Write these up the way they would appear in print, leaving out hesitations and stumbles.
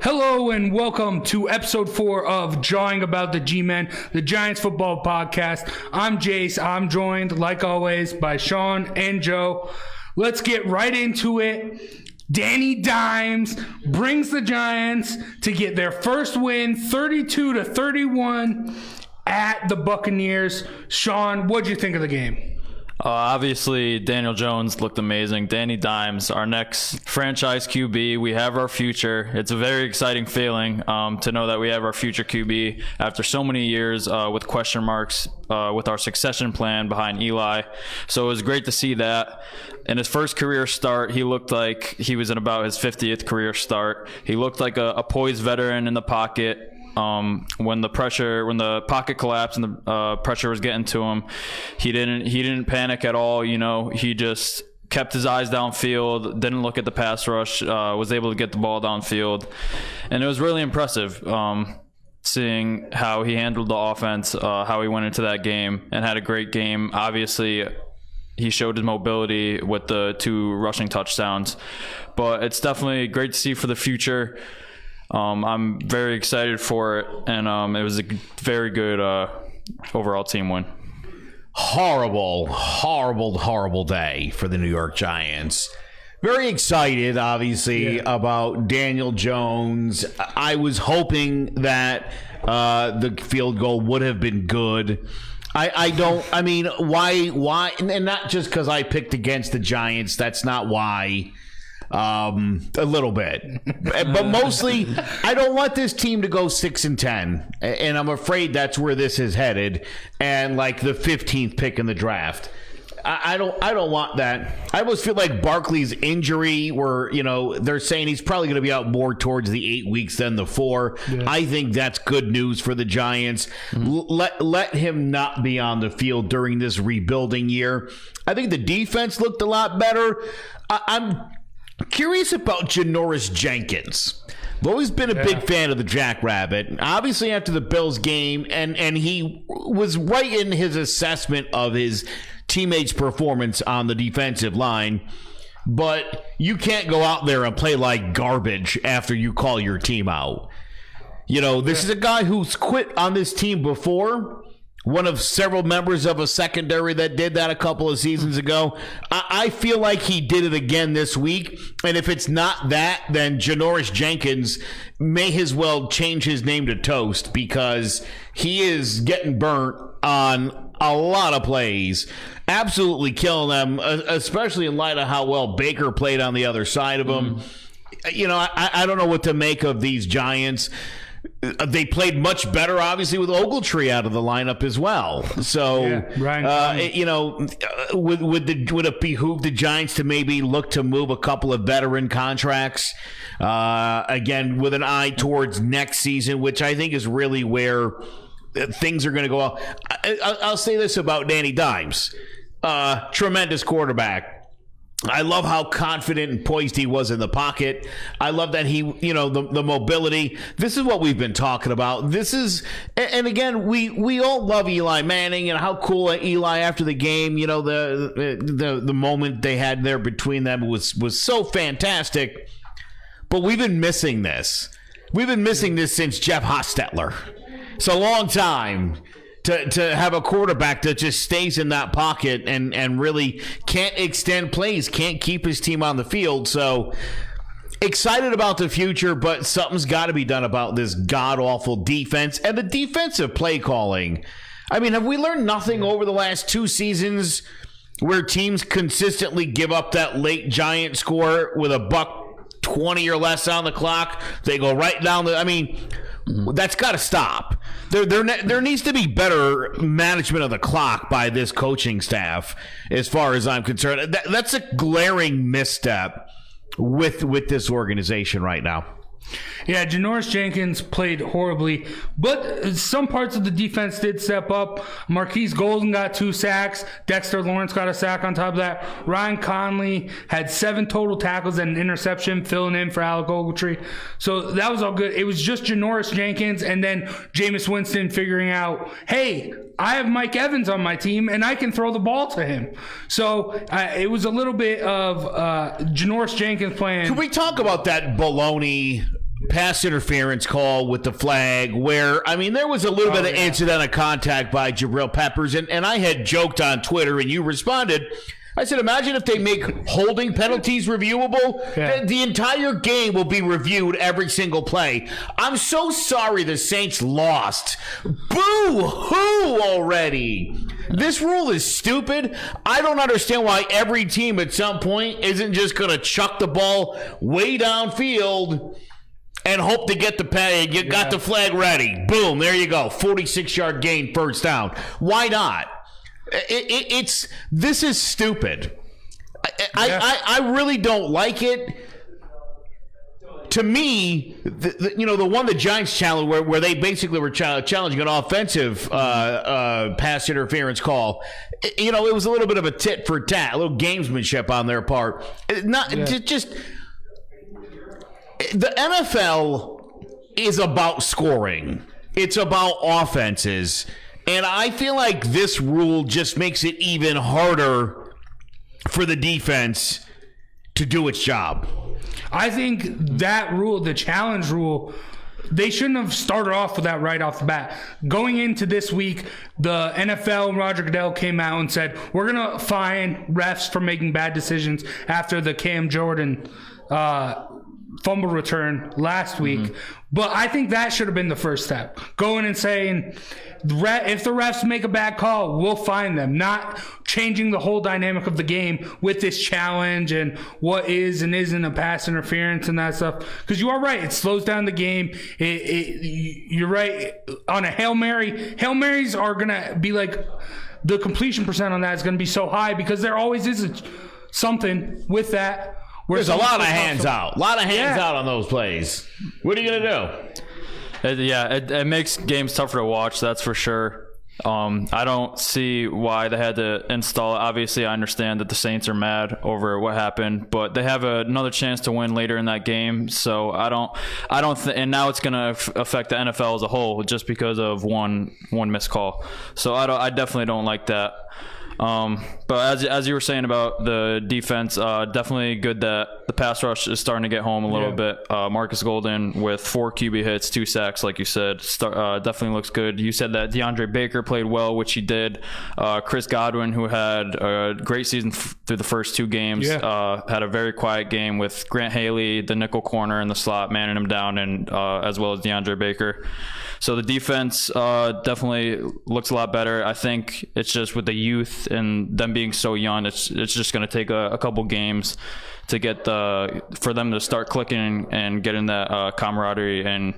Hello and welcome to episode 4 of Jawing About the G-Men, the Giants football podcast. I'm Jace. I'm joined, like always, by Sean and Joe. Let's get right into it. Danny Dimes brings the Giants to get their first win, 32-31 at the Buccaneers. Sean, what'd you think of the game? Obviously, Daniel Jones looked amazing. Danny Dimes, our next franchise QB. We have our future. It's a very exciting feeling to know that we have our future QB after so many years with question marks with our succession plan behind Eli. So it was great to see that. In his first career start, he looked like he was in about his 50th career start. He looked like a poised veteran in the pocket. When the pocket collapsed and the pressure was getting to him, he didn't panic at all. You know, he just kept his eyes downfield, didn't look at the pass rush, was able to get the ball downfield, and it was really impressive seeing how he handled the offense, how he went into that game and had a great game. Obviously, he showed his mobility with the 2 rushing touchdowns, but it's definitely great to see for the future. I'm very excited for it, and it was a very good overall team win. Horrible day for the New York Giants. Very excited, obviously, about Daniel Jones. I was hoping that the field goal would have been good. Why? And not just because I picked against the Giants. That's not why. A little bit, but mostly I don't want this team to go 6-10, and I'm afraid that's where this is headed, and like the 15th pick in the draft. I don't want that. I almost feel like Barkley's injury, where they're saying he's probably going to be out more towards the 8 weeks than the 4. Yeah. I think that's good news for the Giants. Let him not be on the field during this rebuilding year. I think the defense looked a lot better. I'm curious about Janoris Jenkins. I've always been a big fan of the Jackrabbit. Obviously, after the Bills game, and he was right in his assessment of his teammates' performance on the defensive line. But you can't go out there and play like garbage after you call your team out. This is a guy who's quit on this team before. One of several members of a secondary that did that a couple of seasons ago. I feel like he did it again this week. And if it's not that, then Janoris Jenkins may as well change his name to Toast, because he is getting burnt on a lot of plays. Absolutely killing them, especially in light of how well Baker played on the other side of him. I don't know what to make of these Giants. They played much better, obviously, with Ogletree out of the lineup as well. So, would it behoove the Giants to maybe look to move a couple of veteran contracts, again, with an eye towards next season, which I think is really where things are going to go. I'll say this about Danny Dimes. Tremendous quarterback. I love how confident and poised he was in the pocket. I love that he, the mobility. This is what we've been talking about. This is, and again, we all love Eli Manning and how cool Eli after the game, the moment they had there between them was so fantastic. But we've been missing this. We've been missing this since Jeff Hostetler. It's a long time. To have a quarterback that just stays in that pocket and really can't extend plays, can't keep his team on the field. So excited about the future, but something's got to be done about this god-awful defense and the defensive play calling. I mean, have we learned nothing over the last 2 seasons where teams consistently give up that late Giant score with $1:20 or less on the clock? They go right down that's got to stop. There needs to be better management of the clock by this coaching staff, as far as I'm concerned. That's a glaring misstep with this organization right now. Yeah, Janoris Jenkins played horribly, but some parts of the defense did step up. Marquise Golden got 2 sacks. Dexter Lawrence got a sack on top of that. Ryan Conley had 7 total tackles and an interception, filling in for Alec Ogletree. So that was all good. It was just Janoris Jenkins and then Jameis Winston figuring out, hey, I have Mike Evans on my team, and I can throw the ball to him. So it was a little bit of Janoris Jenkins playing. Can we talk about that baloney pass interference call with the flag where, I mean, there was a little bit of incidental contact by Jabril Peppers, and I had joked on Twitter, and you responded. I said, imagine if they make holding penalties reviewable. Yeah. The entire game will be reviewed every single play. I'm so sorry the Saints lost. Boo-hoo already. This rule is stupid. I don't understand why every team at some point isn't just going to chuck the ball way downfield and hope to get the pay. You got the flag ready. Boom, there you go. 46-yard gain, first down. Why not? This is stupid. I really don't like it. To me, the one the Giants challenged where they basically were challenging an offensive pass interference call. It was a little bit of a tit for tat, a little gamesmanship on their part. Just the NFL is about scoring. It's about offenses. And I feel like this rule just makes it even harder for the defense to do its job. I think that rule, the challenge rule, they shouldn't have started off with that right off the bat. Going into this week, the NFL and Roger Goodell came out and said, we're going to fine refs for making bad decisions after the Cam Jordan fumble return last week. But I think that should have been the first step. Going and saying, if the refs make a bad call, we'll fine them. Not changing the whole dynamic of the game with this challenge and what is and isn't a pass interference and that stuff. Because you are right. It slows down the game. You're right. On a Hail Mary, Hail Marys are going to be like, the completion percent on that is going to be so high because there always is something with that. There's a lot of hands out. A lot of hands out on those plays. What are you going to do? It makes games tougher to watch, that's for sure. I don't see why they had to install it. Obviously, I understand that the Saints are mad over what happened, but they have another chance to win later in that game. So and now it's going to affect the NFL as a whole just because of one missed call. So I definitely don't like that. But as you were saying about the defense, definitely good that the pass rush is starting to get home a little bit. Marcus Golden with 4 QB hits, 2 sacks, like you said, definitely looks good. You said that DeAndre Baker played well, which he did. Chris Godwin, who had a great season through the first 2 games, had a very quiet game with Grant Haley, the nickel corner in the slot, manning him down, and as well as DeAndre Baker. So the defense definitely looks a lot better. I think it's just with the youth and them being so young, it's just going to take a couple games to get for them to start clicking and getting that camaraderie and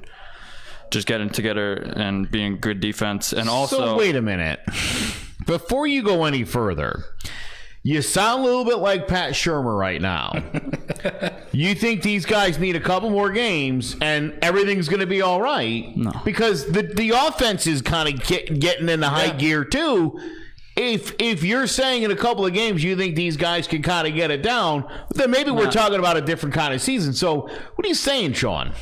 just getting together and being good defense. And also, so wait a minute, before you go any further. You sound a little bit like Pat Shurmur right now. You think these guys need a couple more games and everything's going to be all right? No. Because the offense is kind of getting into high gear too. If you're saying in a couple of games you think these guys can kind of get it down, then maybe we're talking about a different kind of season. So what are you saying, Sean?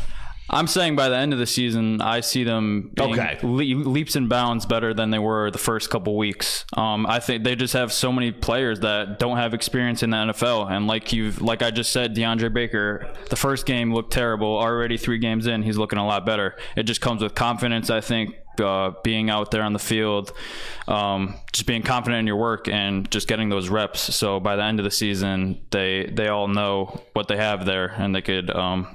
I'm saying by the end of the season, I see them being leaps and bounds better than they were the first couple weeks. I think they just have so many players that don't have experience in the NFL. And like I just said, DeAndre Baker, the first game looked terrible. Already 3 games in, he's looking a lot better. It just comes with confidence, I think. Being out there on the field, just being confident in your work and just getting those reps. So by the end of the season, they all know what they have there and they could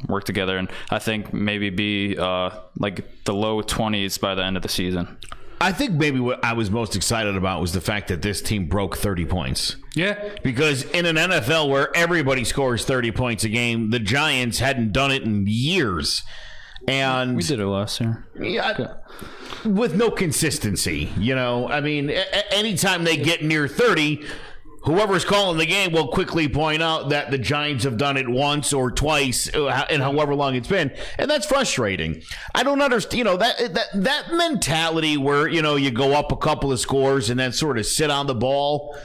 work together. And I think maybe be like the low 20s by the end of the season. I think maybe what I was most excited about was the fact that this team broke 30 points. Yeah. Because in an NFL where everybody scores 30 points a game, the Giants hadn't done it in years. And we did it last year. Yeah. With no consistency, I mean, anytime they get near 30, whoever's calling the game will quickly point out that the Giants have done it once or twice in however long it's been, and that's frustrating. I don't understand, that mentality where you go up a couple of scores and then sort of sit on the ball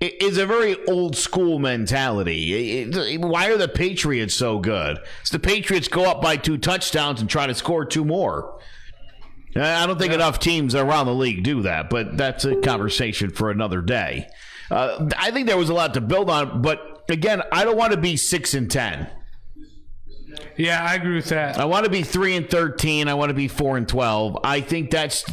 is a very old school mentality. Why are the Patriots so good? It's the Patriots go up by 2 touchdowns and try to score 2 more. I don't think enough teams around the league do that, but that's a conversation for another day. I think there was a lot to build on, but again, I don't want to be 6-10. Yeah, I agree with that. I want to be 3-13. I want to be 4-12. I think that's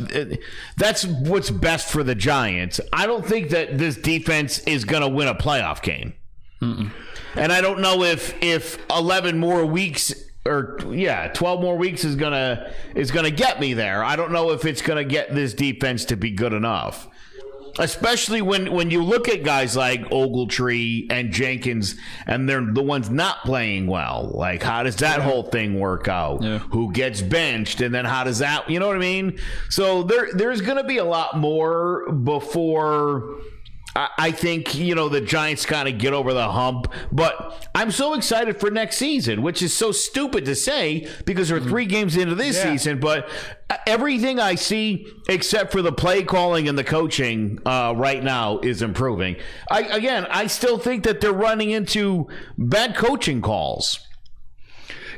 what's best for the Giants. I don't think that this defense is going to win a playoff game. Mm-mm. And I don't know if 11 more weeks or 12 more weeks is gonna get me there. I don't know if it's gonna get this defense to be good enough. Especially when you look at guys like Ogletree and Jenkins, and they're the ones not playing well. Like, how does that whole thing work out? Yeah. Who gets benched, and then how does that? You know what I mean? So there's going to be a lot more before I think, the Giants kind of get over the hump. But I'm so excited for next season, which is so stupid to say because we're 3 games into this season. But everything I see, except for the play calling and the coaching right now, is improving. I still think that they're running into bad coaching calls.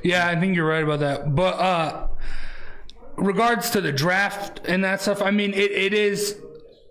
Yeah, I think you're right about that. But regards to the draft and that stuff, I mean, it is...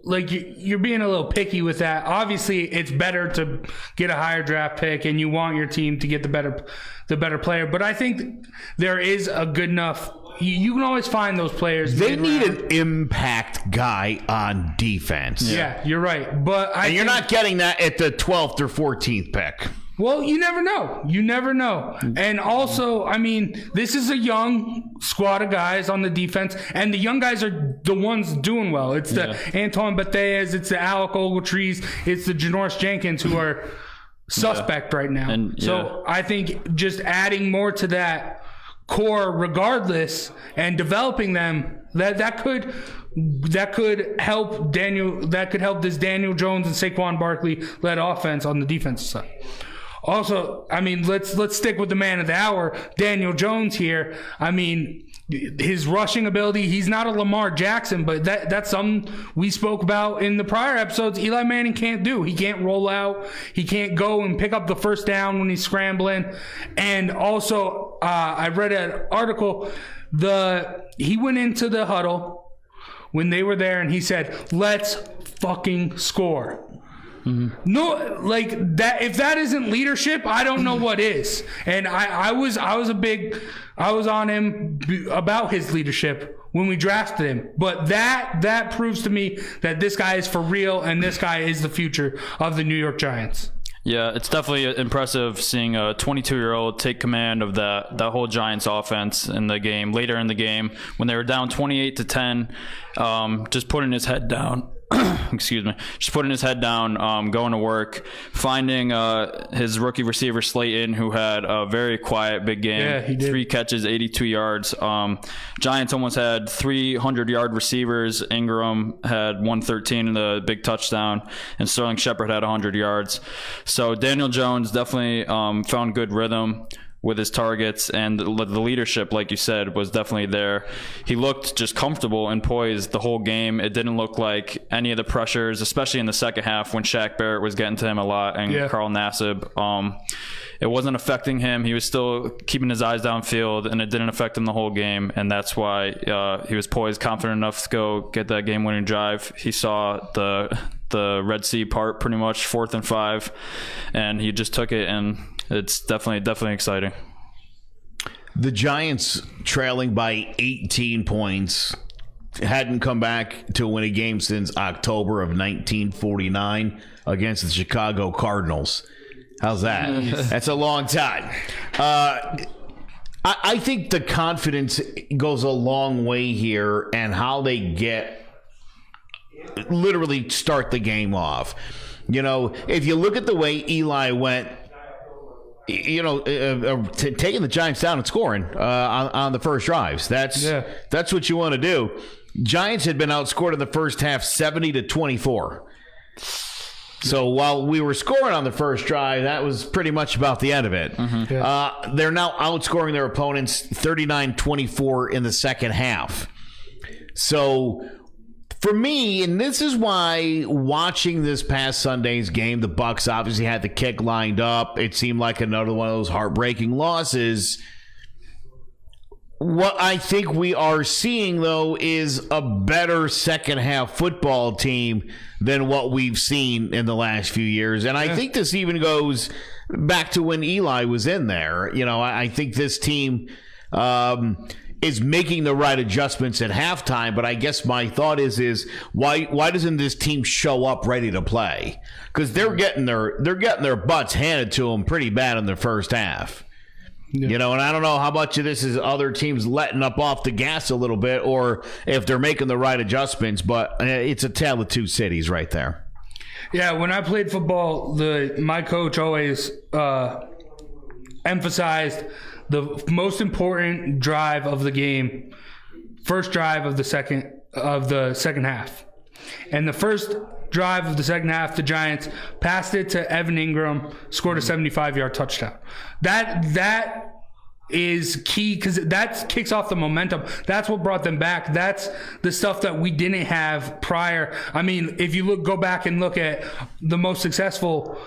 Like, you're being a little picky with that. Obviously, it's better to get a higher draft pick, and you want your team to get the better player. But I think there is a good enough. You can always find those players. They need an impact guy on defense. Yeah, you're right. But you're not getting that at the 12th or 14th pick. Well, you never know. You never know. And also, I mean, this is a young squad of guys on the defense, and the young guys are the ones doing well. It's the Antoine Bethea, it's the Alec Ogletrees, it's the Janoris Jenkins who are suspect right now. And, so I think just adding more to that core regardless and developing them, that could help this Daniel Jones and Saquon Barkley led offense on the defensive side. Also, I mean, let's stick with the man of the hour, Daniel Jones here. I mean, his rushing ability, he's not a Lamar Jackson, but that's something we spoke about in the prior episodes. Eli Manning can't do. He can't roll out. He can't go and pick up the first down when he's scrambling. And also, I read an article, he went into the huddle when they were there and he said, "Let's fucking score." Mm-hmm. No, like that. If that isn't leadership, I don't know what is. And I was on him about his leadership when we drafted him. But that proves to me that this guy is for real, and this guy is the future of the New York Giants. Yeah, it's definitely impressive seeing a 22-year-old take command of that whole Giants offense in the game, later in the game, when they were down 28-10, just putting his head down. Excuse me. Just putting his head down, going to work, finding his rookie receiver Slayton, who had a very quiet big game. Yeah, he did. 3 catches, 82 yards. Giants almost had 300-yard receivers. Ingram had 113 in the big touchdown, and Sterling Shepard had 100 yards. So Daniel Jones definitely found good rhythm with his targets, and the leadership, like you said, was definitely there. He looked just comfortable and poised the whole game. It didn't look like any of the pressures, especially in the second half when Shaq Barrett was getting to him a lot, and Carl Nassib. It wasn't affecting him. He was still keeping his eyes downfield, and it didn't affect him the whole game, and that's why he was poised, confident enough to go get that game-winning drive. He saw the Red Sea part pretty much, 4th and 5, and he just took it, and it's definitely exciting. The Giants trailing by 18 points hadn't come back to win a game since October of 1949 against the Chicago Cardinals. How's that? That's a long time. I think the confidence goes a long way here, and how they literally start the game off. If you look at the way Eli went, taking the Giants down and scoring on the first drives. That's what you want to do. Giants had been outscored in the first half 70-24. So while we were scoring on the first drive, that was pretty much about the end of it. Mm-hmm. Yeah. They're now outscoring their opponents 39-24 in the second half. So for me, and this is why watching this past Sunday's game, the Bucks obviously had the kick lined up. It seemed like another one of those heartbreaking losses. What I think we are seeing, though, is a better second half football team than what we've seen in the last few years. And I think this even goes back to when Eli was in there. You know, I think this team is making the right adjustments at halftime. But I guess my thought is why doesn't this team show up ready to play? Because they're getting their butts handed to them pretty bad in the first half. Yeah. You know, and I don't know how much of this is other teams letting up off the gas a little bit or if they're making the right adjustments, but it's a tale of two cities right there. Yeah, when I played football, my coach always emphasized the most important drive of the game, first drive of the second half. And the first drive of the second half, the Giants passed it to Evan Ingram, scored a 75-yard touchdown. That is key because that kicks off the momentum. That's what brought them back. That's the stuff that we didn't have prior. I mean, if you go back and look at the most successful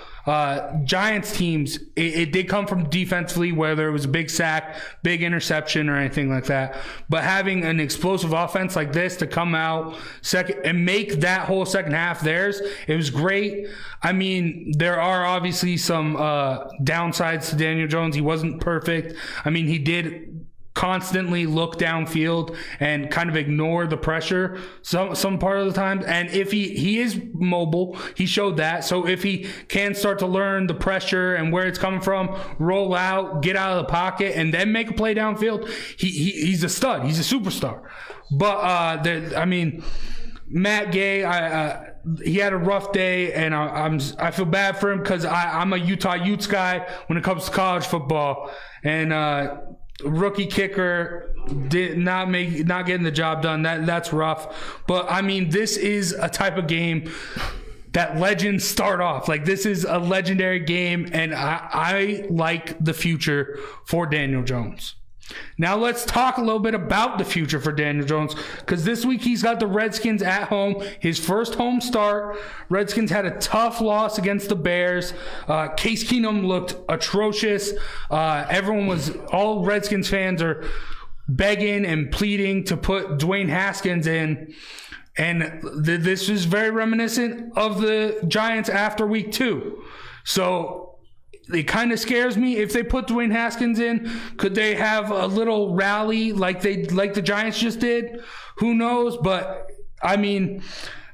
Giants teams, it did come from defensively, whether it was a big sack, big interception, or anything like that. But having an explosive offense like this to come out second and make that whole second half theirs, it was great. I mean, there are obviously some downsides to Daniel Jones. He wasn't perfect. I mean, he did constantly look downfield and kind of ignore the pressure some part of the time. And if he is mobile, he showed that. So if he can start to learn the pressure and where it's coming from, roll out, get out of the pocket, and then make a play downfield, he's a stud. He's a superstar. But I mean, Matt Gay, he had a rough day, and I feel bad for him because I'm a Utah Utes guy when it comes to college football, and rookie kicker did not getting the job done. That's rough. But I mean, this is a type of game that legends start off. Like, this is a legendary game, and I like the future for Daniel Jones. Now let's talk a little bit about the future for Daniel Jones, because this week he's got the Redskins at home, his first home start. Redskins had a tough loss against the Bears. Case Keenum looked atrocious. All Redskins fans are begging and pleading to put Dwayne Haskins in. And this is very reminiscent of the Giants after week 2. So it kind of scares me if they put Dwayne Haskins in. Could they have a little rally like the Giants just did? Who knows? But I mean,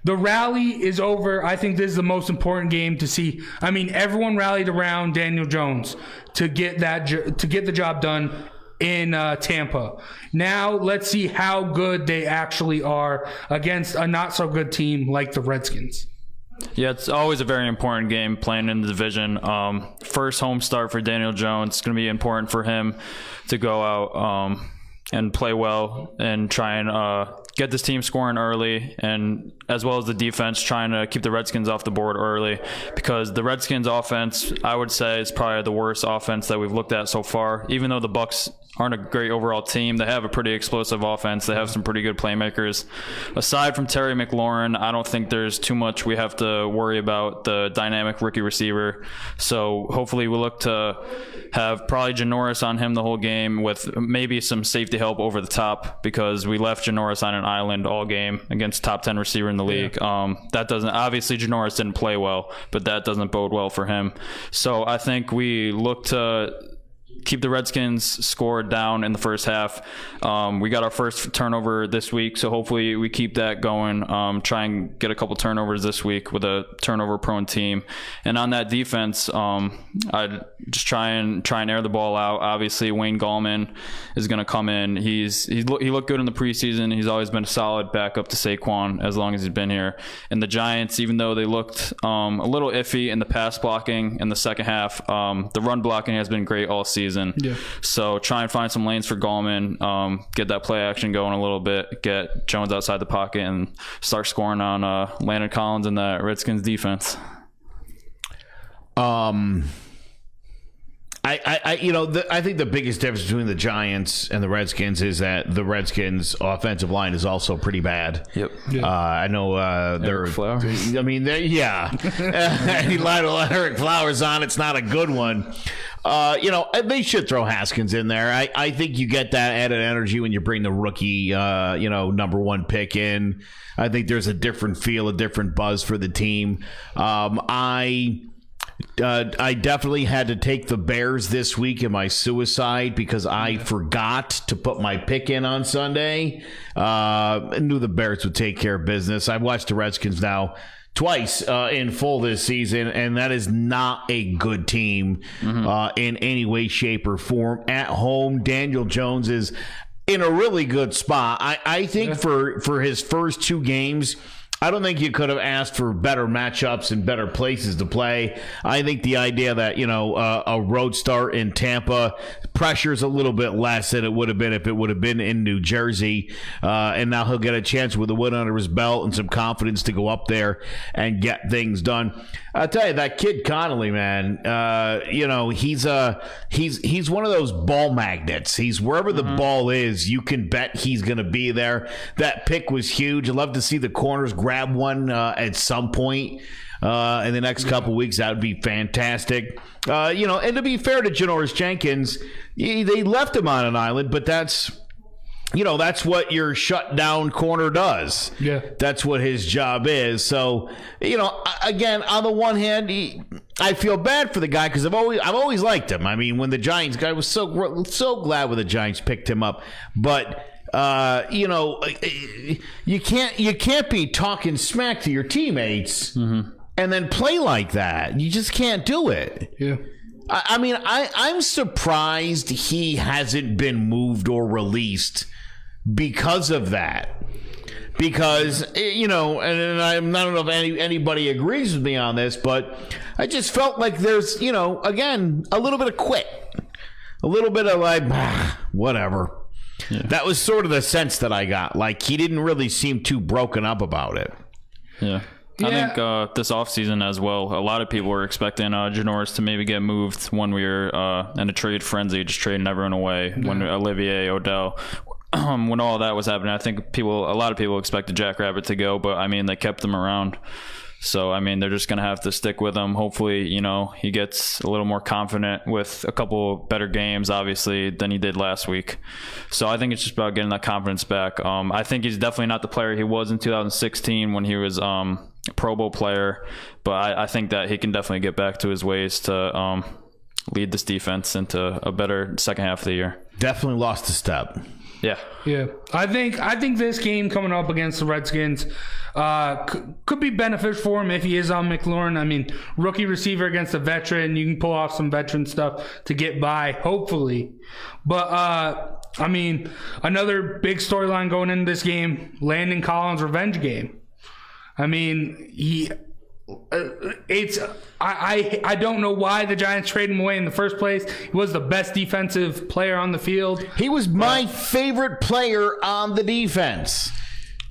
the rally is over. I think this is the most important game to see. I mean, everyone rallied around Daniel Jones to get the job done in Tampa. Now let's see how good they actually are against a not so good team like the Redskins. Yeah, it's always a very important game playing in the division. First home start for Daniel Jones. It's going to be important for him to go out and play well and try and get this team scoring early, and as well as the defense trying to keep the Redskins off the board early, because the Redskins offense, I would say, is probably the worst offense that we've looked at so far. Even though the Bucs aren't a great overall team, they have a pretty explosive offense. They have some pretty good playmakers. Aside from Terry McLaurin, I don't think there's too much we have to worry about the dynamic rookie receiver. So hopefully we look to have probably Janoris on him the whole game with maybe some safety help over the top, because we left Janoris on an island all game against top 10 receiver in the league. That doesn't, obviously Janoris didn't play well, but that doesn't bode well for him. So I think we look to keep the Redskins score down in the first half. We got our first turnover this week, so hopefully we keep that going. Try and get a couple turnovers this week with a turnover-prone team. And on that defense, I'd just try and air the ball out. Obviously, Wayne Gallman is going to come in. He looked good in the preseason. He's always been a solid backup to Saquon as long as he's been here. And the Giants, even though they looked a little iffy in the pass blocking in the second half, the run blocking has been great all season. Yeah. So try and find some lanes for Gallman, get that play action going a little bit, get Jones outside the pocket, and start scoring on Landon Collins and that Redskins defense. I I think the biggest difference between the Giants and the Redskins is that the Redskins' offensive line is also pretty bad. Yep. I know they're. Flowers. I mean, yeah. He lied to Eric Flowers on. It's not a good one. They should throw Haskins in there. I think you get that added energy when you bring the rookie, number one pick in. I think there's a different feel, a different buzz for the team. I definitely had to take the Bears this week in my suicide because I forgot to put my pick in on Sunday. I knew the Bears would take care of business. I've watched the Redskins now twice in full this season, and that is not a good team in any way, shape, or form. At home, Daniel Jones is in a really good spot. I think for his first two games, I don't think you could have asked for better matchups and better places to play. I think the idea that, a road start in Tampa pressures a little bit less than it would have been if it would have been in New Jersey. And now he'll get a chance with a win under his belt and some confidence to go up there and get things done. I'll tell you, that kid Connolly, man, he's one of those ball magnets. He's wherever the ball is, you can bet he's going to be there. That pick was huge. I'd love to see the corners grab one at some point in the next couple weeks. That would be fantastic. And to be fair to Janoris Jenkins, they left him on an island, but that's what your shutdown corner does. Yeah. That's what his job is. So, again, on the one hand, I feel bad for the guy because I've always liked him. I mean, when the Giants guy was so glad when the Giants picked him up, but you can't be talking smack to your teammates and then play like that. You just can't do it. Yeah. I'm surprised he hasn't been moved or released because of that. Because, and I don't know if anybody agrees with me on this, but I just felt like there's, again, a little bit of quit. A little bit of like, whatever. Yeah. That was sort of the sense that I got. Like, he didn't really seem too broken up about it. Yeah. I think this offseason as well, a lot of people were expecting Janoris to maybe get moved when we were in a trade frenzy, just trading everyone away. Yeah. When Olivier, Odell, when all that was happening, I think a lot of people expected Jack Rabbit to go, but I mean, they kept him around. So, I mean, they're just going to have to stick with him. Hopefully, he gets a little more confident with a couple better games, obviously, than he did last week. So I think it's just about getting that confidence back. I think he's definitely not the player he was in 2016 when he was a Pro Bowl player. But I think that he can definitely get back to his ways to lead this defense into a better second half of the year. Definitely lost a step. Yeah. I think this game coming up against the Redskins could be beneficial for him if he is on McLaurin. I mean, rookie receiver against a veteran, you can pull off some veteran stuff to get by, hopefully. But another big storyline going into this game, Landon Collins' revenge game. I mean, I don't know why the Giants traded him away in the first place. He was the best defensive player on the field. He was my favorite player on the defense.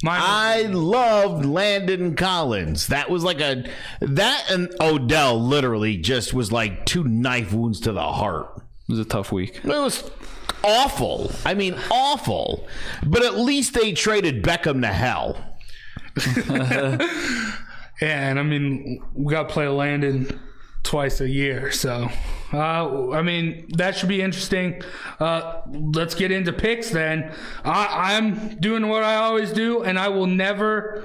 I loved Landon Collins. That was like that and Odell literally just was like two knife wounds to the heart. It was a tough week. It was awful. I mean, awful. But at least they traded Beckham to hell. Yeah, and I mean, we got to play Landon twice a year, so that should be interesting. Let's get into picks then. I'm doing what I always do, and I will never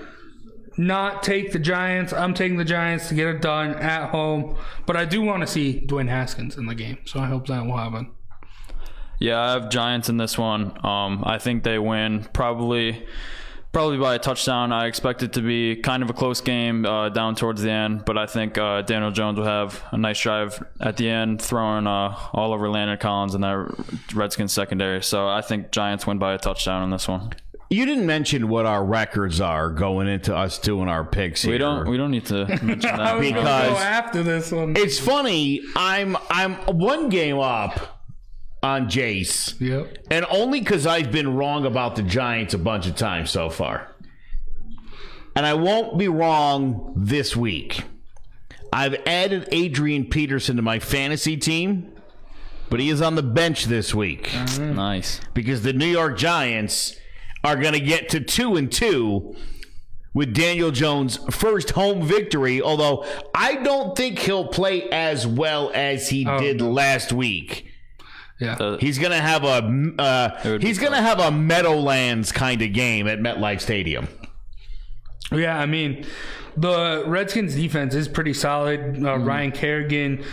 not take the Giants. I'm taking the Giants to get it done at home, but I do want to see Dwayne Haskins in the game, so I hope that will happen. Yeah, I have Giants in this one. I think they win probably by a touchdown. I expect it to be kind of a close game down towards the end, but I think Daniel Jones will have a nice drive at the end, throwing all over Landon Collins in that Redskins secondary. So I think Giants win by a touchdown in this one. You didn't mention what our records are going into us doing our picks here. We don't need to mention that because go after this one. It's funny. I'm one game up on Jace. Yep. And only because I've been wrong about the Giants a bunch of times so far. And I won't be wrong this week. I've added Adrian Peterson to my fantasy team. but he is on the bench this week Nice. because the New York Giants are going to get to 2-2 with Daniel Jones' first home victory, although I don't think he'll play as well as he did last week. Yeah. He's going to have a Meadowlands kind of game at MetLife Stadium. Yeah, I mean, the Redskins defense is pretty solid. Ryan Kerrigan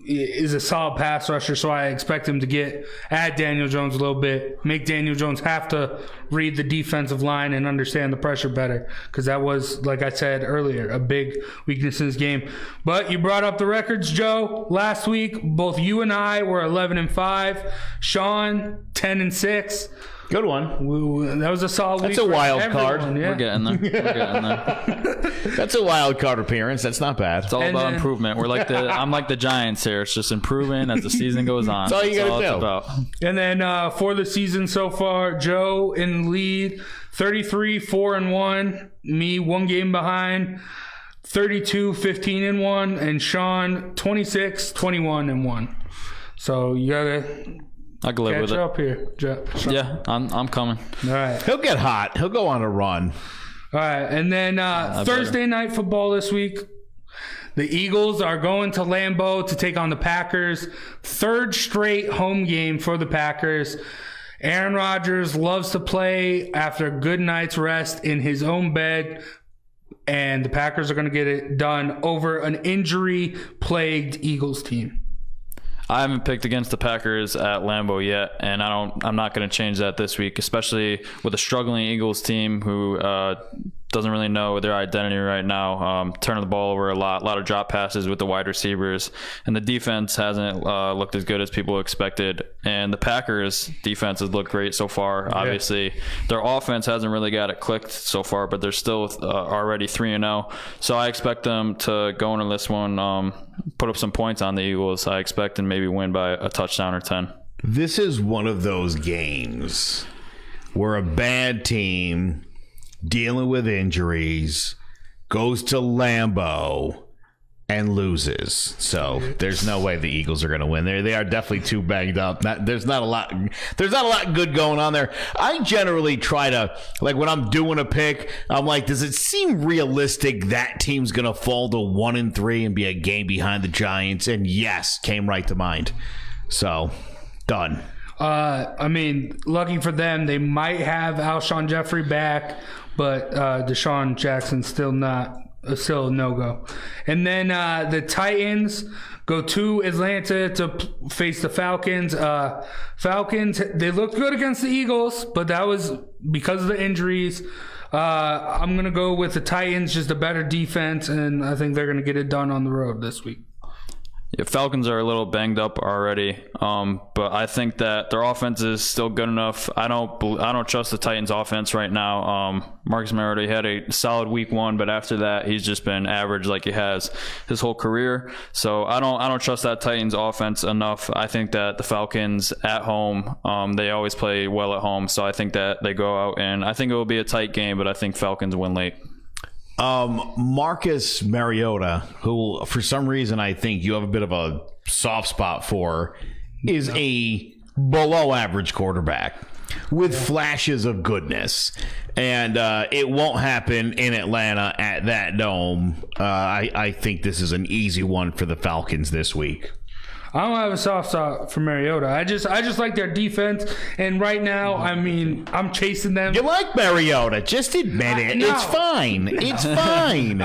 is a solid pass rusher, so I expect him to add Daniel Jones a little bit, make Daniel Jones have to read the defensive line and understand the pressure better, because that was, like I said earlier, a big weakness in this game. But you brought up the records, Joe. Last week, both you and I were 11-5. Sean, 10-6. Good one. That was a solid week. That's a wild everyone, card. Yeah. We're getting there. That's a wild card appearance. That's not bad. It's all about improvement. I'm like the Giants here. It's just improving as the season goes on. That's all you got to do. About. And then for the season so far, Joe in the lead, 33-4-1. Me, one game behind, 32-15-1. And Sean, 26-21-1. So you got to I can live with catch it. up here, Joe. Yeah, I'm coming. All right. He'll get hot. He'll go on a run. All right. And then Thursday night football this week. The Eagles are going to Lambeau to take on the Packers. Third straight home game for the Packers. Aaron Rodgers loves to play after a good night's rest in his own bed. And the Packers are going to get it done over an injury-plagued Eagles team. I haven't picked against the Packers at Lambeau yet, and I'm not going to change that this week, especially with a struggling Eagles team who doesn't really know their identity right now. Turning the ball over a lot of drop passes with the wide receivers, and the defense hasn't looked as good as people expected. And the Packers' defense has looked great so far. Yeah. Obviously, their offense hasn't really got it clicked so far, but they're still already 3-0. So I expect them to go into this one, put up some points on the Eagles. I expect them maybe win by a touchdown or 10. This is one of those games where a bad team dealing with injuries goes to Lambeau and loses. So there's no way the Eagles are going to win. They are definitely too banged up. There's not a lot good going on there. I generally try to, like, when I'm doing a pick, I'm like, does it seem realistic that team's going to fall to 1-3 and be a game behind the Giants? And yes, came right to mind. So done. I mean, lucky for them, they might have Alshon Jeffrey back, but Deshaun Jackson's still a no-go. And then the Titans go to Atlanta to face the Falcons. Falcons, they looked good against the Eagles, but that was because of the injuries. I'm going to go with the Titans, just a better defense, and I think they're going to get it done on the road this week. Yeah, Falcons are a little banged up already, but I think that their offense is still good enough. I don't trust the Titans' offense right now. Marcus Mariota had a solid week 1, but after that, he's just been average like he has his whole career. So I don't trust that Titans' offense enough. I think that the Falcons at home, they always play well at home. So I think that they go out, and I think it will be a tight game, but I think Falcons win late. Marcus Mariota, who for some reason I think you have a bit of a soft spot for, is a below average quarterback with flashes of goodness, and it won't happen in Atlanta at that dome. I think this is an easy one for the Falcons this week. I don't have a soft spot for Mariota. I just like their defense, and right now, I mean, I'm chasing them. You like Mariota? Just admit it. No. It's fine. It's fine.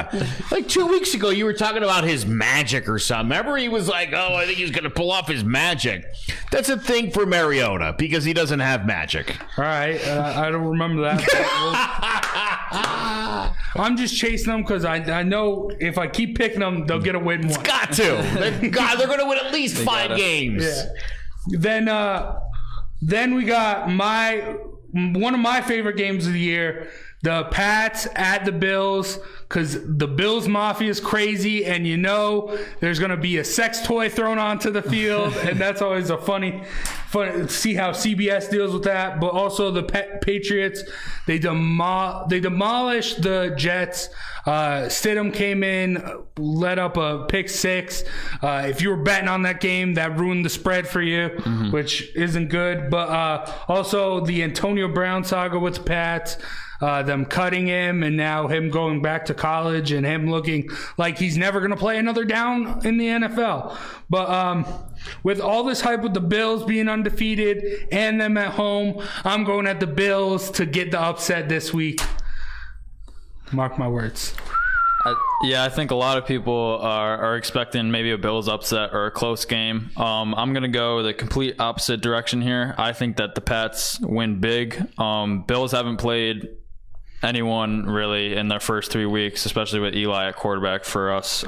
Like 2 weeks ago, you were talking about his magic or something. Remember, he was like, "Oh, I think he's going to pull off his magic." That's a thing for Mariota because he doesn't have magic. All right, I don't remember that. I'm just chasing them because I know if I keep picking them, they'll get a win. Got to. They're going to win at least 5 games. Yeah. Then we got one of my favorite games of the year, the Pats at the Bills, because the Bills Mafia is crazy, and there's going to be a sex toy thrown onto the field, and that's always a funny to see how CBS deals with that. But also the Patriots, they demolished the Jets. Stidham came in, let up a pick six. If you were betting on that game, that ruined the spread for you, which isn't good. But also the Antonio Brown saga with the Pats. Them cutting him and now him going back to college and him looking like he's never going to play another down in the NFL. But with all this hype with the Bills being undefeated and them at home, I'm going at the Bills to get the upset this week. Mark my words. I think a lot of people are expecting maybe a Bills upset or a close game. I'm going to go the complete opposite direction here. I think that the Pats win big. Bills haven't played anyone really in their first 3 weeks, especially with Eli at quarterback for us.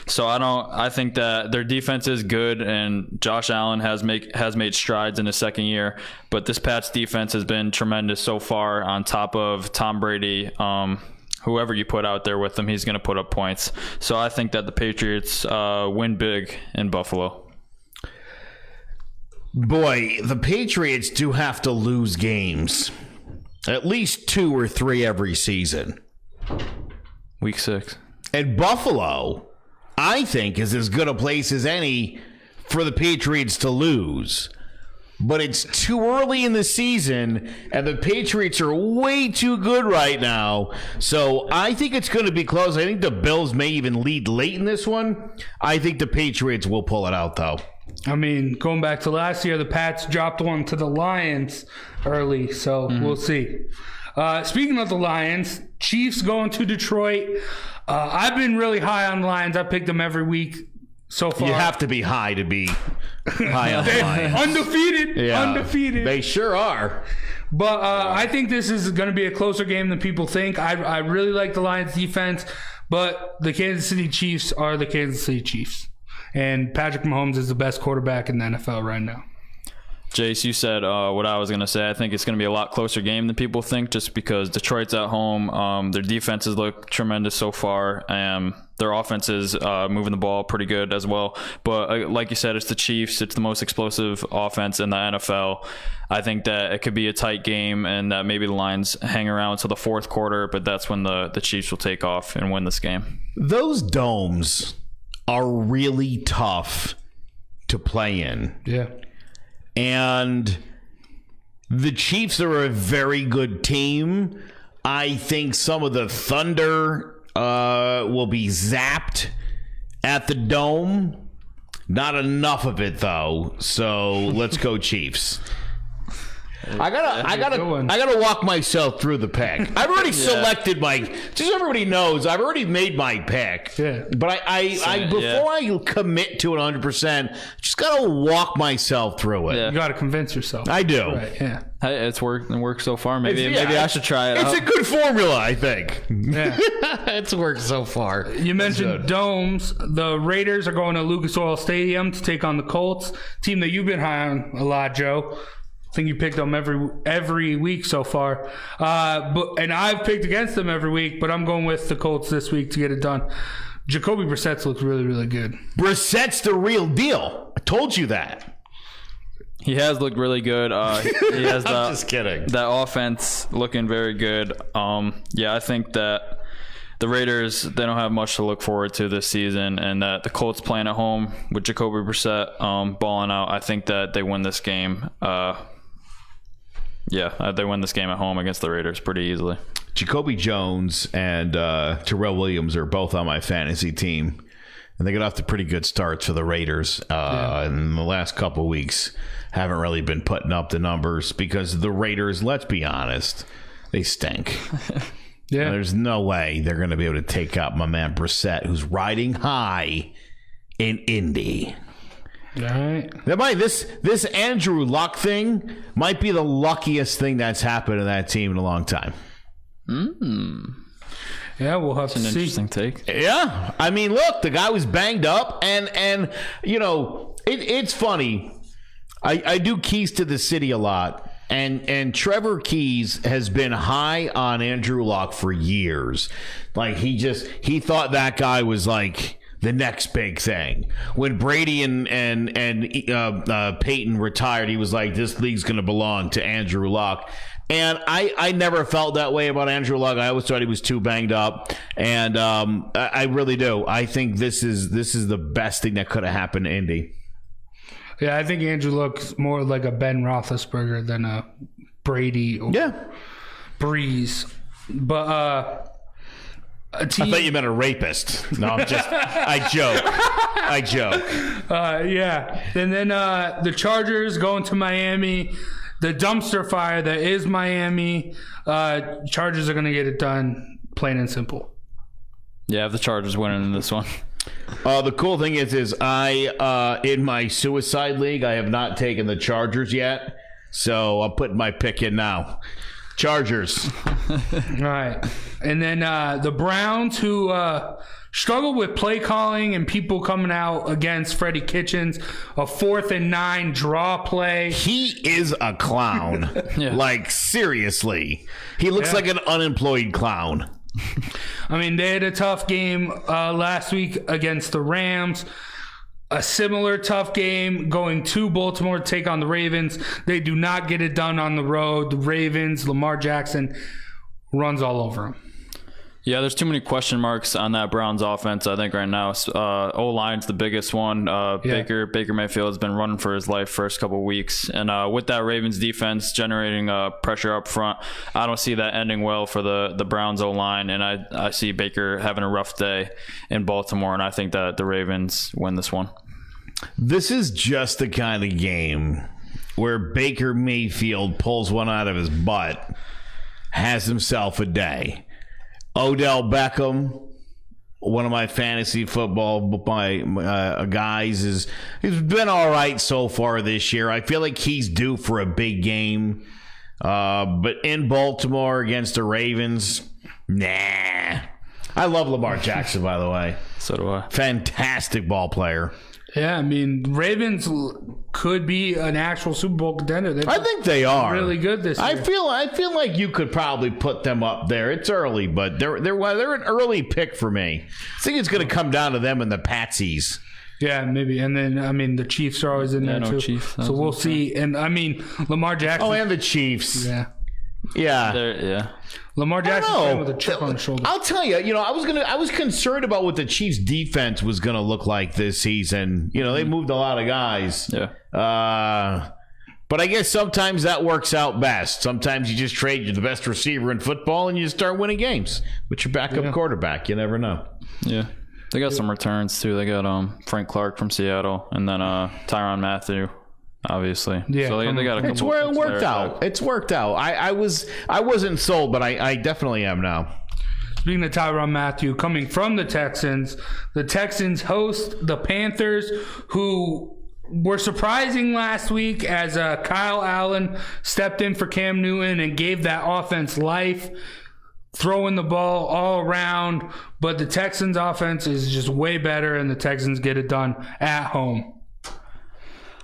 So I think that their defense is good, and Josh Allen has made strides in his second year, but this Pats defense has been tremendous so far on top of Tom Brady. Whoever you put out there with him, he's going to put up points. So I think that the Patriots win big in Buffalo. Boy, the Patriots do have to lose games. At least 2 or 3 every season. Week 6. And Buffalo, I think, is as good a place as any for the Patriots to lose. But it's too early in the season, and the Patriots are way too good right now. So I think it's going to be close. I think the Bills may even lead late in this one. I think the Patriots will pull it out, though. I mean, going back to last year, the Pats dropped one to the Lions early, so we'll see. Speaking of the Lions, Chiefs going to Detroit. I've been really high on the Lions. I picked them every week so far. You have to be high to be high on the Lions. Undefeated. Yeah, undefeated. They sure are. But I think this is going to be a closer game than people think. I really like the Lions defense, but the Kansas City Chiefs are the Kansas City Chiefs. And Patrick Mahomes is the best quarterback in the NFL right now. Jace, you said what I was going to say. I think it's going to be a lot closer game than people think just because Detroit's at home. Their defenses look tremendous so far. Their offense is moving the ball pretty good as well. But like you said, it's the Chiefs. It's the most explosive offense in the NFL. I think that it could be a tight game and that maybe the Lions hang around until the fourth quarter, but that's when the Chiefs will take off and win this game. Those domes are really tough to play in. Yeah. And the Chiefs are a very good team. I think some of the thunder will be zapped at the Dome. Not enough of it, though. So let's go Chiefs. I gotta walk myself through the pick. I've already selected my. Just so everybody knows, I've already made my pick. Yeah. But before I commit to it 100%, just gotta walk myself through it. Yeah. You gotta convince yourself. I do. Right. Yeah. Hey, it's worked so far. Maybe I should try it. It's a good formula, I think. Yeah. It's worked so far. You mentioned domes. The Raiders are going to Lucas Oil Stadium to take on the Colts, team that you've been high on a lot, Joe. I think you picked them every week so far. And I've picked against them every week, but I'm going with the Colts this week to get it done. Jacoby Brissett's looked really, really good. Brissett's the real deal. I told you that. He has looked really good. He has I'm just kidding. That offense looking very good. I think that the Raiders, they don't have much to look forward to this season, and that the Colts playing at home with Jacoby Brissett balling out, I think that they win this game. They win this game at home against the Raiders pretty easily. Jacoby Jones and Terrell Williams are both on my fantasy team, and they got off to pretty good starts for the Raiders. In the last couple of weeks, haven't really been putting up the numbers because the Raiders, let's be honest, they stink. Yeah, there's no way they're going to be able to take out my man Brissett, who's riding high in Indy. All right. This Andrew Luck thing might be the luckiest thing that's happened to that team in a long time. Yeah, we'll have to see. Interesting take. Yeah, I mean, look, the guy was banged up, and you know, it's funny. I do Keys to the City a lot. And Trevor Keys has been high on Andrew Luck for years. Like he thought that guy was like the next big thing. When Brady and Peyton retired, he was like, this league's going to belong to Andrew Luck. And I never felt that way about Andrew Luck. I always thought he was too banged up, and I really do. I think this is the best thing that could have happened to Indy. Yeah, I think Andrew looks more like a Ben Roethlisberger than a Brady or Breeze. But I thought you meant a rapist. No, I joke. Yeah. And then the Chargers going to Miami. The dumpster fire that is Miami. Chargers are going to get it done, plain and simple. Yeah, the Chargers winning in this one. The cool thing is I in my suicide league, I have not taken the Chargers yet, so I'll put my pick in now. Chargers. All right. And then the Browns, who struggled with play calling and people coming out against Freddie Kitchens, a 4th and 9 draw play. He is a clown. Yeah. Like, seriously. He looks like an unemployed clown. I mean, they had a tough game last week against the Rams. A similar tough game going to Baltimore to take on the Ravens. They do not get it done on the road. The Ravens, Lamar Jackson runs all over them. Yeah, there's too many question marks on that Browns offense, I think, right now. O-line's the biggest one. Baker Mayfield has been running for his life first couple of weeks. And with that Ravens defense generating pressure up front, I don't see that ending well for the Browns O-line. And I see Baker having a rough day in Baltimore, and I think that the Ravens win this one. This is just the kind of game where Baker Mayfield pulls one out of his butt, has himself a day. Odell Beckham, one of my fantasy football guys, he's been all right so far this year. I feel like he's due for a big game. But in Baltimore against the Ravens, nah. I love Lamar Jackson, by the way. So do I. Fantastic ball player. Yeah, I mean, Ravens could be an actual Super Bowl contender. I think they are really good this year. I feel like you could probably put them up there. It's early, but they're an early pick for me. I think it's going to come down to them and the Patsies. Yeah, maybe. And then, I mean, the Chiefs are always in there, too. Chiefs. So we'll see. And, I mean, Lamar Jackson. Oh, and the Chiefs. Yeah. Yeah. Lamar Jackson's playing with a chip on his shoulder. I'll tell you, I was concerned about what the Chiefs defense was going to look like this season. They moved a lot of guys. Yeah. But I guess sometimes that works out best. Sometimes you just trade the best receiver in football and you start winning games with your backup quarterback. You never know. Yeah. They got some returns, too. They got Frank Clark from Seattle and then Tyrann Mathieu. Obviously, yeah. So they got a couple. It's where it worked out. It's worked out. I wasn't sold, but I definitely am now. Speaking of Tyrann Mathieu, coming from the Texans host the Panthers, who were surprising last week as Kyle Allen stepped in for Cam Newton and gave that offense life, throwing the ball all around. But the Texans offense is just way better, and the Texans get it done at home.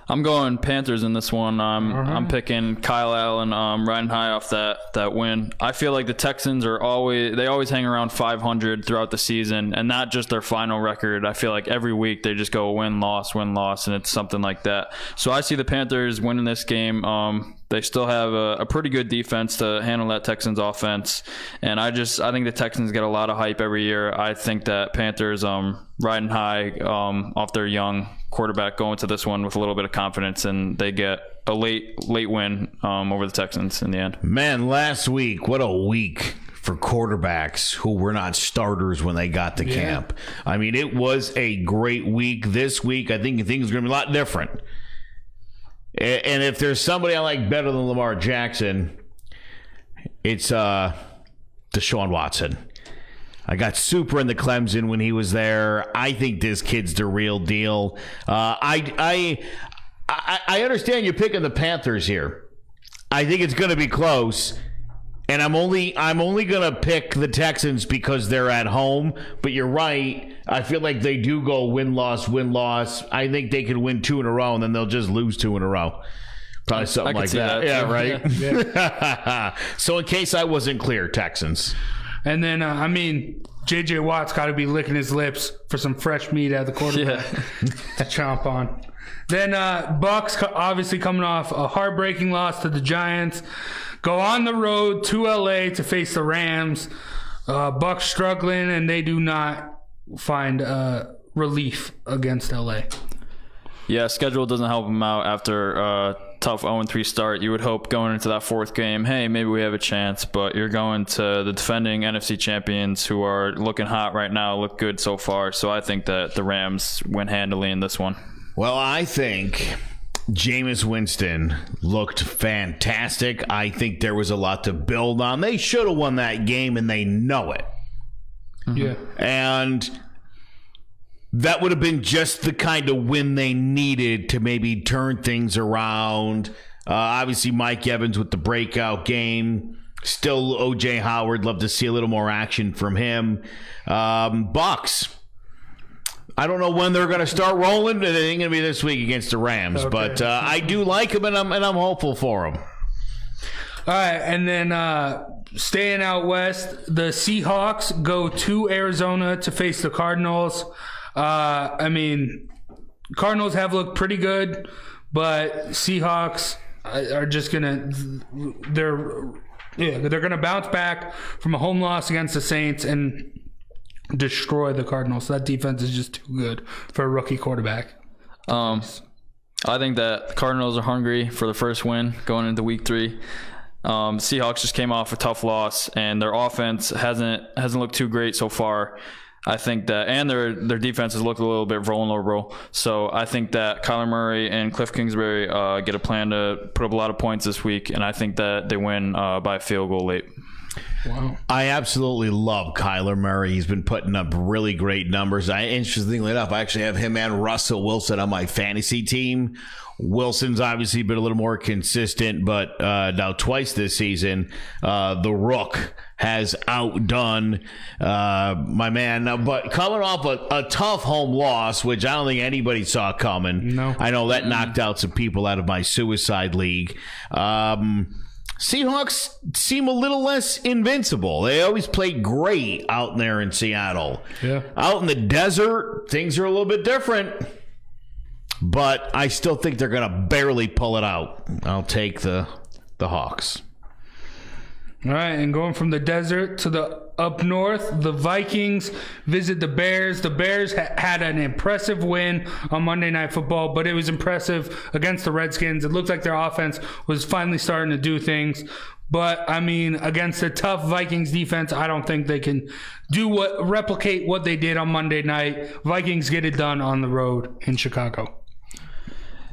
I'm going Panthers in this one. I'm picking Kyle Allen riding high off that win. I feel like the Texans always hang around 500 throughout the season, and not just their final record. I feel like every week they just go win, loss, and it's something like that. So I see the Panthers winning this game. They still have a pretty good defense to handle that Texans offense, and I think the Texans get a lot of hype every year. I think that Panthers riding high off their young quarterback going to this one with a little bit of confidence, and they get a late win over the Texans in the end. Man, last week, what a week for quarterbacks who were not starters when they got to camp. I mean, it was a great week. This week, I think things are going to be a lot different. And if there's somebody I like better than Lamar Jackson, it's Deshaun Watson. I got super into Clemson when he was there. I think this kid's the real deal. I understand you're picking the Panthers here. I think it's going to be close. And I'm only going to pick the Texans because they're at home. But you're right. I feel like they do go win-loss, win-loss. I think they could win 2 in a row, and then they'll just lose 2 in a row. Probably something like that. Yeah, right? Yeah. So in case I wasn't clear, Texans. And then, J.J. Watt's got to be licking his lips for some fresh meat out of the quarterback to chomp on. Then Bucks obviously coming off a heartbreaking loss to the Giants. go on the road to LA to face the Rams. Bucks struggling, and they do not find relief against LA. Yeah, schedule doesn't help them out after a tough 0-3 start. You would hope going into that fourth game, hey, maybe we have a chance, but you're going to the defending NFC champions who are looking hot right now, look good so far. So I think that the Rams win handily in this one. Well, I think Jameis Winston looked fantastic. I think there was a lot to build on. They should have won that game, and they know it. Yeah. And that would have been just the kind of win they needed to maybe turn things around. Obviously, Mike Evans with the breakout game. Still, O.J. Howard, love to see a little more action from him. Bucks. I don't know when they're going to start rolling. It ain't going to be this week against the Rams. Okay. But I do like them, and I'm hopeful for them. All right, and then staying out west, the Seahawks go to Arizona to face the Cardinals. Cardinals have looked pretty good, but Seahawks are just they're gonna bounce back from a home loss against the Saints and destroy the Cardinals. That defense is just too good for a rookie quarterback. I think that the Cardinals are hungry for the first win going into week 3. Seahawks just came off a tough loss, and their offense hasn't looked too great so far. I think that, and their defense has looked a little bit vulnerable. So I think that Kyler Murray and Cliff Kingsbury get a plan to put up a lot of points this week, and I think that they win by a field goal late. Wow. I absolutely love Kyler Murray. He's been putting up really great numbers. Interestingly enough, I actually have him and Russell Wilson on my fantasy team. Wilson's obviously been a little more consistent, but now twice this season, the Rook has outdone my man. Now, but coming off a tough home loss, which I don't think anybody saw coming. No. I know that knocked out some people out of my suicide league. Seahawks seem a little less invincible. They always play great out there in Seattle. Yeah. Out in the desert, things are a little bit different. But I still think they're going to barely pull it out. I'll take the Hawks. All right, and going from the desert to the up north, the Vikings visit the Bears. The Bears had an impressive win on Monday Night Football, but it was impressive against the Redskins. It looked like their offense was finally starting to do things. But, against a tough Vikings defense, I don't think they can replicate what they did on Monday night. Vikings get it done on the road in Chicago.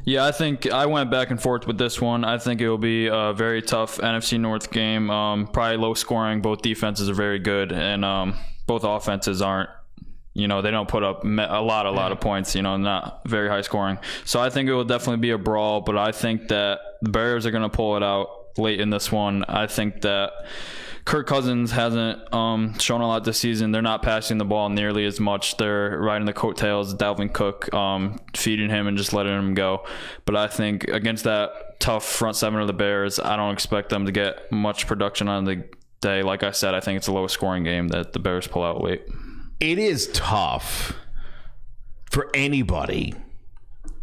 Yeah, I think I went back and forth with this one. I think it will be a very tough NFC North game, probably low scoring. Both defenses are very good, and both offenses aren't, they don't put up a lot of points, not very high scoring. So I think it will definitely be a brawl, but I think that the Bears are going to pull it out late in this one. I think that Kirk Cousins hasn't shown a lot this season. They're not passing the ball nearly as much. They're riding the coattails of Dalvin Cook, feeding him and just letting him go. But I think against that tough front seven of the Bears, I don't expect them to get much production on the day. Like I said, I think it's a low scoring game that the Bears pull out late. It is tough for anybody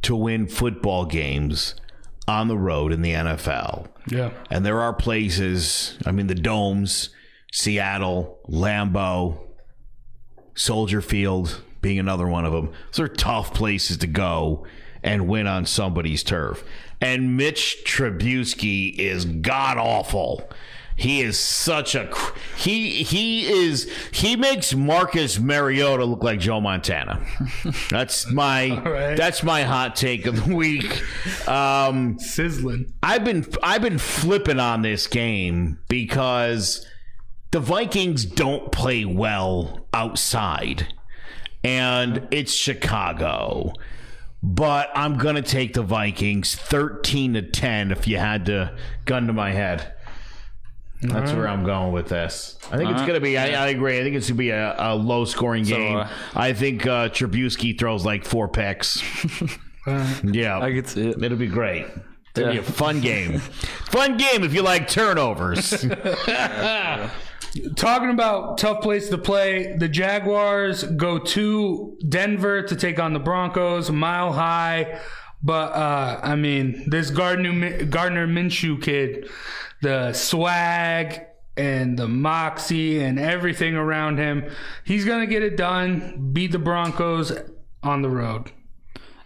to win football games on the road in the NFL. Yeah. And there are places, the domes, Seattle, Lambeau, Soldier Field being another one of them. Those are tough places to go and win on somebody's turf. And Mitch Trubisky is god-awful. He is such a he makes Marcus Mariota look like Joe Montana. That's my hot take of the week. Sizzling. I've been flipping on this game because the Vikings don't play well outside, and it's Chicago. But I'm gonna take the Vikings 13-10 if you had to gun to my head. That's where I'm going with this. I think it's going to be, I agree, I think it's going to be a low-scoring game. I think Trubisky throws like 4 picks. Yeah. I could see it. It'll be great. It'll be a fun game. Fun game if you like turnovers. Talking about tough place to play, the Jaguars go to Denver to take on the Broncos, Mile High. But, this Gardner Minshew kid, the swag and the moxie and everything around him. He's going to get it done, beat the Broncos on the road.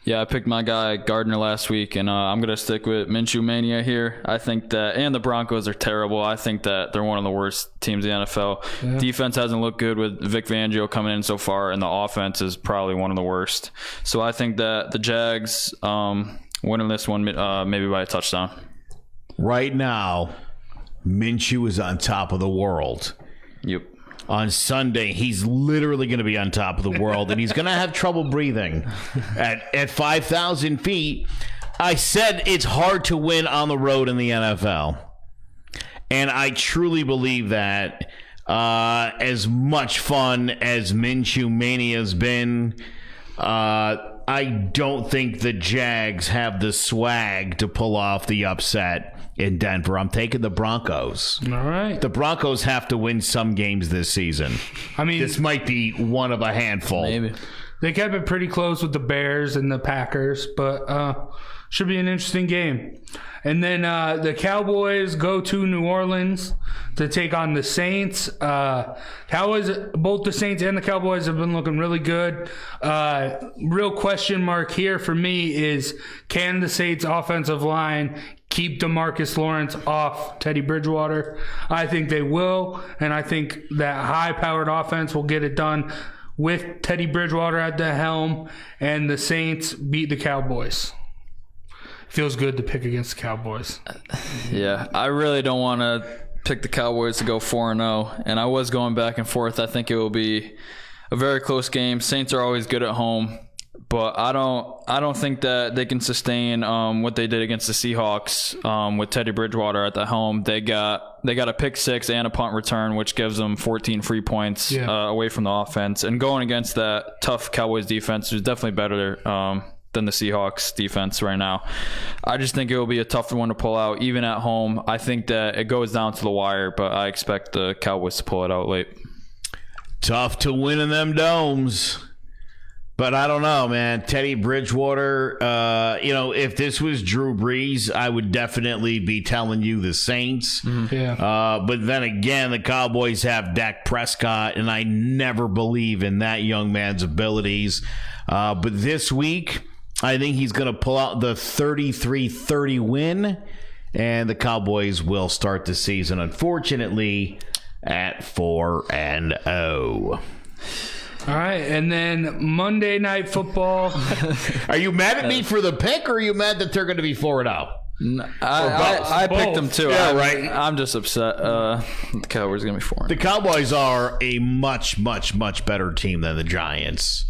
Yeah, I picked my guy Gardner last week, and I'm going to stick with Minshew Mania here. I think that, and the Broncos are terrible. I think that they're one of the worst teams in the NFL. Yeah. Defense hasn't looked good with Vic Fangio coming in so far, and the offense is probably one of the worst. So I think that the Jags winning this one maybe by a touchdown. Right now, Minshew is on top of the world. Yep. On Sunday, he's literally going to be on top of the world, and he's going to have trouble breathing at 5,000 feet. I said it's hard to win on the road in the NFL, and I truly believe that. As much fun as Minshew Mania has been, I don't think the Jags have the swag to pull off the upset in Denver. I'm taking the Broncos. All right. The Broncos have to win some games this season. I mean, this might be one of a handful. Maybe. They kept it pretty close with the Bears and the Packers, but should be an interesting game. And then the Cowboys go to New Orleans to take on the Saints. Cowboys, both the Saints and the Cowboys have been looking really good. Real question mark here for me is, can the Saints offensive line keep DeMarcus Lawrence off Teddy Bridgewater? I think they will, and I think that high-powered offense will get it done with Teddy Bridgewater at the helm, and the Saints beat the Cowboys. Feels good to pick against the Cowboys. Yeah, I really don't want to pick the Cowboys to go 4-0, and I was going back and forth. I think it will be a very close game. Saints are always good at home, but I don't think that they can sustain what they did against the Seahawks with Teddy Bridgewater at the helm. They got a pick six and a punt return, which gives them 14 free points away from the offense. And going against that tough Cowboys defense is definitely better than the Seahawks defense right now. I just think it will be a tough one to pull out, even at home. I think that it goes down to the wire, but I expect the Cowboys to pull it out late. Tough to win in them domes. But I don't know, man. Teddy Bridgewater, if this was Drew Brees, I would definitely be telling you the Saints. Mm-hmm. Yeah. But then again, the Cowboys have Dak Prescott, and I never believe in that young man's abilities. But this week, I think he's going to pull out the 33-30 win, and the Cowboys will start the season, unfortunately, at 4-0. All right, and then Monday Night Football. Are you mad at me for the pick, or are you mad that they're going to be 4-0? I picked them too. Yeah, right. I'm just upset. The Cowboys are going to be 4. The Cowboys are a much, much, much better team than the Giants.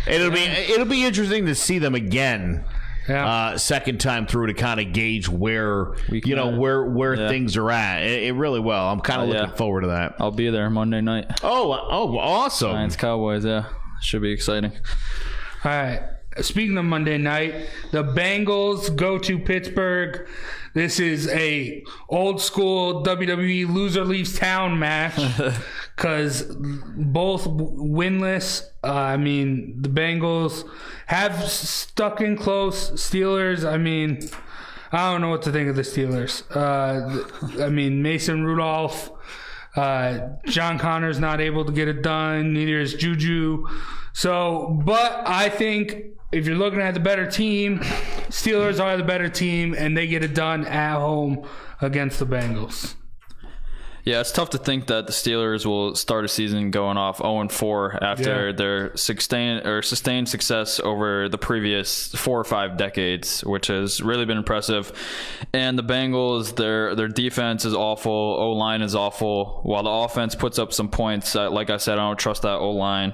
It'll be interesting to see them again. Yeah. Second time through to kind of gauge where things are at. It really will. I'm kind of looking forward to that. I'll be there Monday night. Oh, awesome. Giants Cowboys, yeah. Should be exciting. All right. Speaking of Monday night, the Bengals go to Pittsburgh. This is a old school WWE loser leaves town match because both winless. The Bengals have stuck in close. Steelers, I don't know what to think of the Steelers. Mason Rudolph, John Connor's not able to get it done. Neither is Juju. But I think if you're looking at the better team, Steelers are the better team, and they get it done at home against the Bengals. Yeah, it's tough to think that the Steelers will start a season going off 0-4 after their sustained success over the previous 4 or 5 decades, which has really been impressive. And the Bengals, their defense is awful, O-line is awful, while the offense puts up some points. Like I said, I don't trust that O-line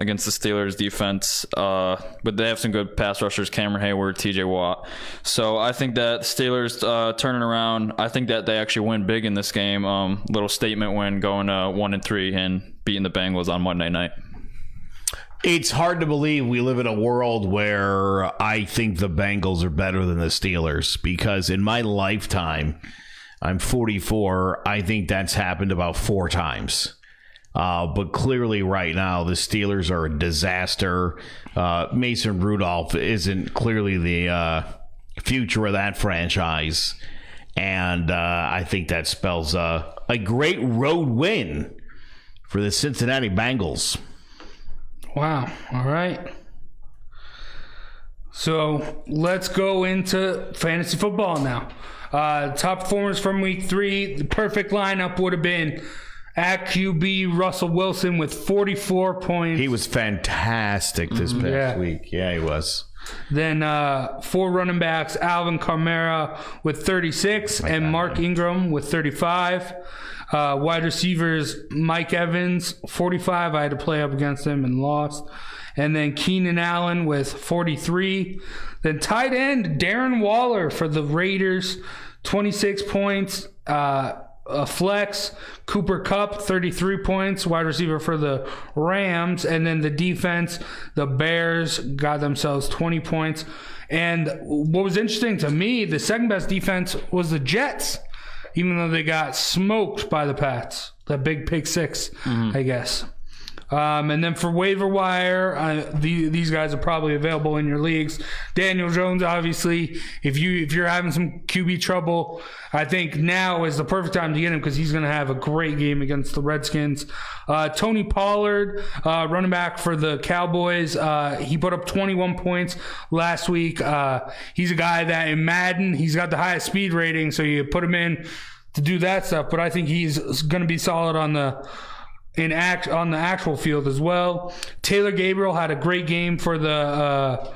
against the Steelers defense, but they have some good pass rushers, Cameron Hayward, TJ Watt. So I think that the Steelers turning around, I think that they actually win big in this game. Little statement win, going 1-3 and beating the Bengals on Monday night. It's hard to believe we live in a world where I think the Bengals are better than the Steelers, because in my lifetime, I'm 44, I think that's happened about 4 times. But clearly right now, the Steelers are a disaster. Mason Rudolph isn't clearly the future of that franchise. And I think that spells a great road win for the Cincinnati Bengals. Wow. All right. So let's go into fantasy football now. Top performers from week 3. The perfect lineup would have been at QB Russell Wilson with 44 points. He was fantastic this past week. Yeah, he was. Then 4 running backs, Alvin Kamara with 36 and Mark Ingram with 35. Wide receivers, Mike Evans, 45. I had to play up against him and lost. And then Keenan Allen with 43. Then tight end, Darren Waller for the Raiders, 26 points. A flex, Cooper Kupp, 33 points, wide receiver for the Rams. And then the defense, the Bears got themselves 20 points. And what was interesting to me, the second best defense was the Jets, even though they got smoked by the Pats. That big pick 6, I guess. And then for waiver wire, these guys are probably available in your leagues. Daniel Jones, obviously, if you're having some QB trouble, I think now is the perfect time to get him because he's going to have a great game against the Redskins. Tony Pollard, running back for the Cowboys, he put up 21 points last week. He's a guy that in Madden, he's got the highest speed rating, so you put him in to do that stuff. But I think he's going to be solid on the actual field as well. Taylor Gabriel had a great game for the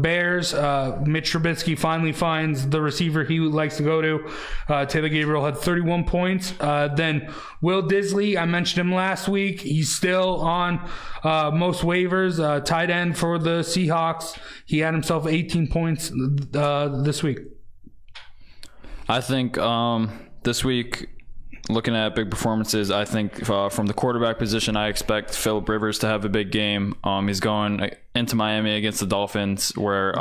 Bears. Mitch Trubisky finally finds the receiver he likes to go to. Taylor Gabriel had 31 points. Then Will Disley, I mentioned him last week. He's still on most waivers. Tight end for the Seahawks. He had himself 18 points this week. I think this week, looking at big performances, I think from the quarterback position, I expect Phillip Rivers to have a big game. He's going into Miami against the Dolphins, where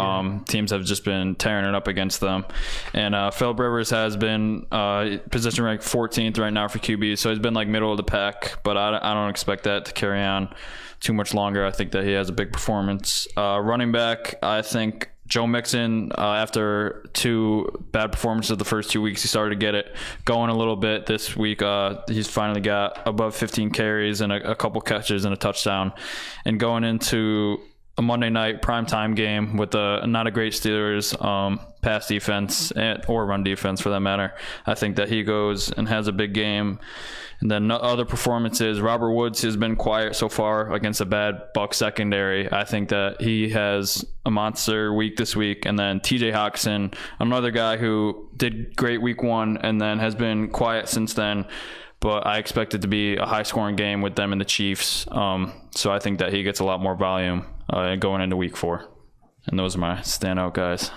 teams have just been tearing it up against them. And Phillip Rivers has been position ranked 14th right now for QB, so he's been like middle of the pack, but I don't expect that to carry on too much longer. I think that he has a big performance. Running back, I think Joe Mixon, after 2 bad performances the first 2 weeks, he started to get it going a little bit. This week, he's finally got above 15 carries and a couple catches and a touchdown. And going into a Monday night primetime game with not a great Steelers pass defense or run defense for that matter, I think that he goes and has a big game. And then other performances, Robert Woods has been quiet so far against a bad Bucs secondary. I think that he has a monster week this week. And then TJ Hawkinson, another guy who did great week 1 and then has been quiet since then. But I expect it to be a high-scoring game with them and the Chiefs. So I think that he gets a lot more volume going into week 4. And those are my standout guys.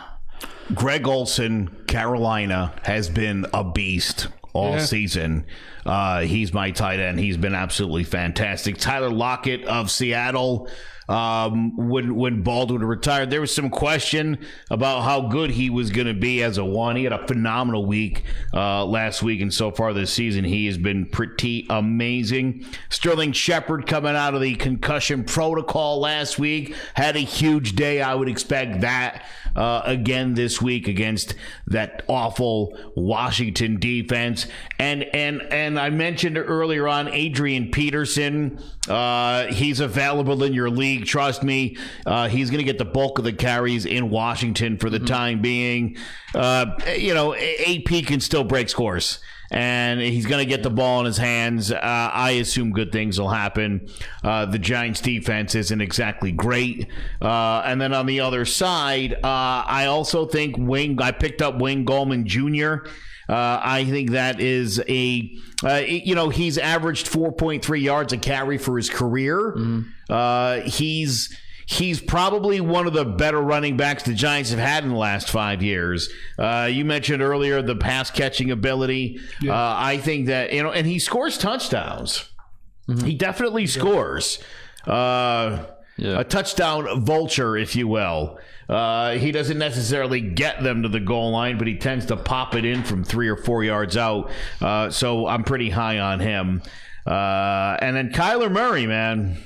Greg Olsen, Carolina, has been a beast all season. He's my tight end. He's been absolutely fantastic. Tyler Lockett of Seattle, when Baldwin retired, there was some question about how good he was going to be as a 1. He had a phenomenal week last week, and so far this season he has been pretty amazing. Sterling Shepard, coming out of the concussion protocol last week, had a huge day. I would expect that again this week against that awful Washington defense. And I mentioned earlier on Adrian Peterson. He's available in your league. Trust me, he's going to get the bulk of the carries in Washington for the time being. AP can still break scores, and he's going to get the ball in his hands. I assume good things will happen. The Giants' defense isn't exactly great. And then on the other side, I also think I picked up Wayne Gallman Jr. I think that is he's averaged 4.3 yards a carry for his career. He's probably one of the better running backs the Giants have had in the last 5 years. You mentioned earlier the pass catching ability. I think that, and he scores touchdowns. He definitely scores. A touchdown vulture, if you will. He doesn't necessarily get them to the goal line, but he tends to pop it in from 3 or 4 yards out. So I'm pretty high on him. And then Kyler Murray, man.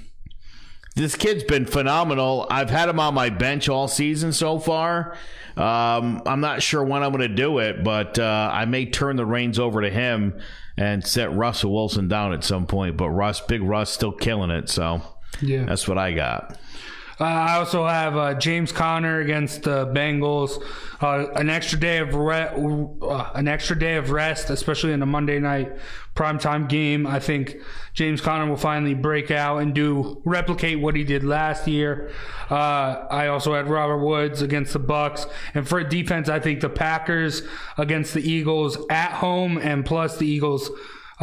This kid's been phenomenal. I've had him on my bench all season so far. I'm not sure when I'm going to do it, but I may turn the reins over to him and set Russell Wilson down at some point. But Big Russ still killing it, so Yeah. that's what I got. I also have James Conner against the Bengals. An extra day of rest, especially in a Monday night primetime game. I think James Conner will finally break out and replicate what he did last year. I also had Robert Woods against the Bucks, and for defense, I think the Packers against the Eagles at home, and plus the Eagles.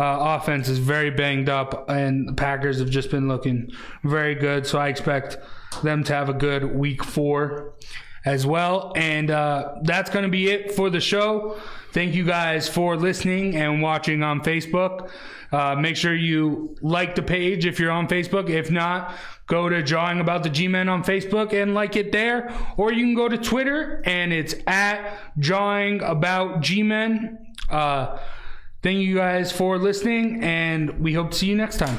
Offense is very banged up, and the Packers have just been looking very good. So I expect them to have a good week 4 as well. And that's going to be it for the show. Thank you guys for listening and watching on Facebook. Make sure you like the page if you're on Facebook. If not, go to Jawing About the G-Men on Facebook and like it there. Or you can go to Twitter, and it's at Jawing About G-Men. Thank you guys for listening, and we hope to see you next time.